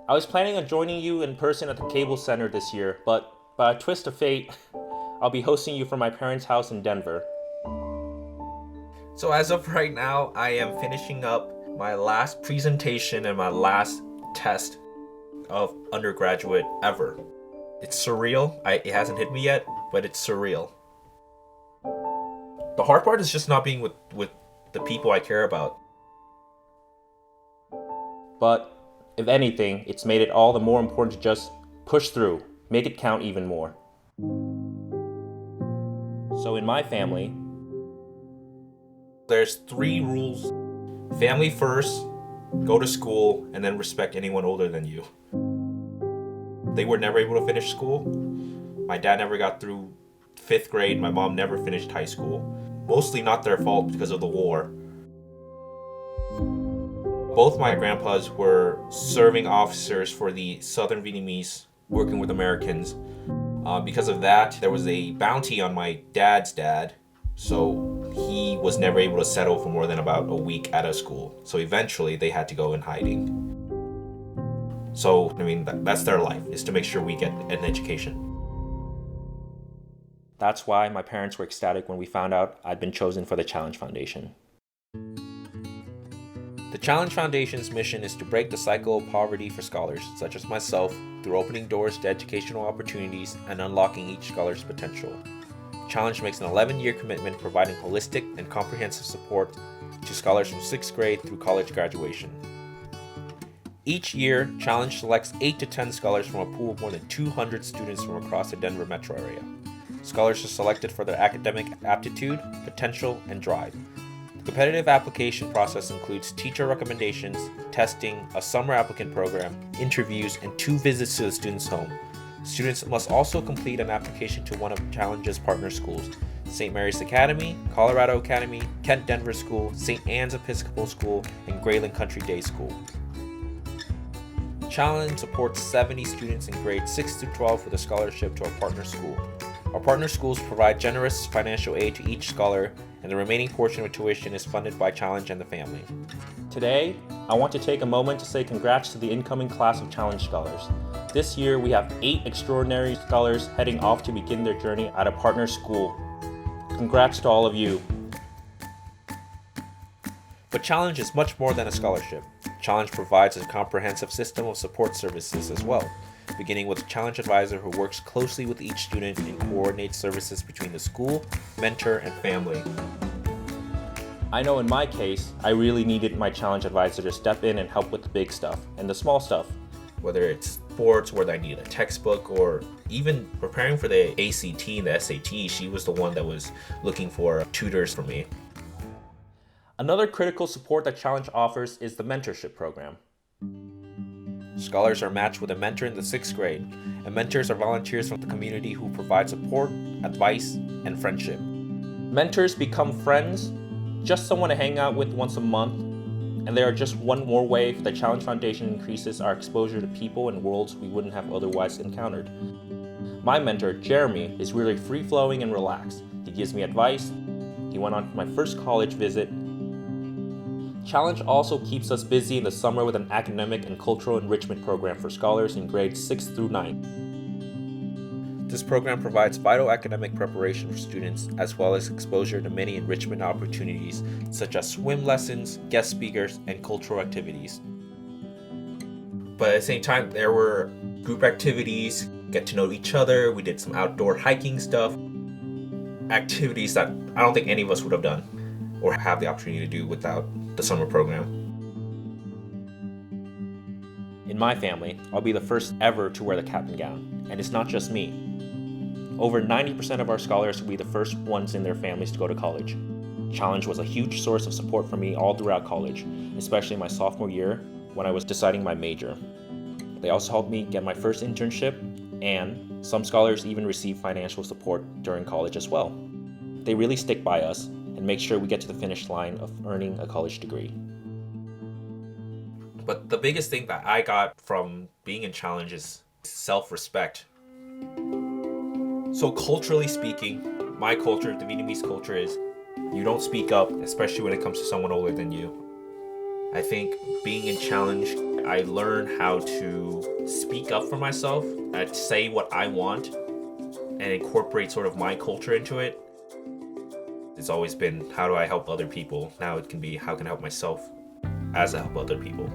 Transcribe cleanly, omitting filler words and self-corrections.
I was planning on joining you in person at the Cable Center this year, but by a twist of fate, I'll be hosting you from my parents' house in Denver. So as of right now, I am finishing up my last presentation and my last test of undergraduate ever. It's surreal. It hasn't hit me yet, but it's surreal. The hard part is just not being with the people I care about. But if anything, it's made it all the more important to just push through, make it count even more. So in my family, there's 3 rules. Family first, go to school, and then respect anyone older than you. They were never able to finish school. My dad never got through 5th grade. My mom never finished high school. Mostly not their fault because of the war. Both my grandpas were serving officers for the Southern Vietnamese working with Americans. Because of that, there was a bounty on my dad's dad, so he was never able to settle for more than about a week out of school. So eventually they had to go in hiding. So, that's their life, is to make sure we get an education. That's why my parents were ecstatic when we found out I'd been chosen for the Challenge Foundation. The Challenge Foundation's mission is to break the cycle of poverty for scholars, such as myself, through opening doors to educational opportunities and unlocking each scholar's potential. Challenge makes an 11-year commitment providing holistic and comprehensive support to scholars from 6th grade through college graduation. Each year, Challenge selects 8 to 10 scholars from a pool of more than 200 students from across the Denver metro area. Scholars are selected for their academic aptitude, potential, and drive. The competitive application process includes teacher recommendations, testing, a summer applicant program, interviews, and 2 visits to the student's home. Students must also complete an application to one of Challenge's partner schools: St. Mary's Academy, Colorado Academy, Kent Denver School, St. Anne's Episcopal School, and Grayling Country Day School. Challenge supports 70 students in grades 6 through 12 with a scholarship to our partner school. Our partner schools provide generous financial aid to each scholar, and the remaining portion of tuition is funded by Challenge and the family. Today, I want to take a moment to say congrats to the incoming class of Challenge Scholars. This year, we have 8 extraordinary scholars heading off to begin their journey at a partner school. Congrats to all of you. But Challenge is much more than a scholarship. Challenge provides a comprehensive system of support services as well, beginning with a Challenge advisor who works closely with each student and coordinates services between the school, mentor, and family. I know in my case, I really needed my Challenge advisor to step in and help with the big stuff and the small stuff. Whether it's sports, whether I needed a textbook, or even preparing for the ACT and the SAT, she was the one that was looking for tutors for me. Another critical support that Challenge offers is the mentorship program. Scholars are matched with a mentor in the 6th grade, and mentors are volunteers from the community who provide support, advice, and friendship. Mentors become friends, just someone to hang out with once a month, and they are just one more way the Challenge Foundation increases our exposure to people and worlds we wouldn't have otherwise encountered. My mentor, Jeremy, is really free-flowing and relaxed. He gives me advice. He went on my first college visit. Challenge also keeps us busy in the summer with an academic and cultural enrichment program for scholars in grades 6 through 9. This program provides vital academic preparation for students, as well as exposure to many enrichment opportunities, such as swim lessons, guest speakers, and cultural activities. But at the same time, there were group activities, get to know each other, we did some outdoor hiking stuff, activities that I don't think any of us would have done or have the opportunity to do without the summer program. In my family, I'll be the first ever to wear the cap and gown, and it's not just me. Over 90% of our scholars will be the first ones in their families to go to college. Challenge was a huge source of support for me all throughout college, especially my sophomore year when I was deciding my major. They also helped me get my first internship, and some scholars even receive financial support during college as well. They really stick by us and make sure we get to the finish line of earning a college degree. But the biggest thing that I got from being in Challenge is self-respect. So culturally speaking, my culture, the Vietnamese culture, is you don't speak up, especially when it comes to someone older than you. I think being in Challenge, I learned how to speak up for myself, say what I want, and incorporate sort of my culture into it. It's always been, how do I help other people? Now it can be, how can I help myself as I help other people?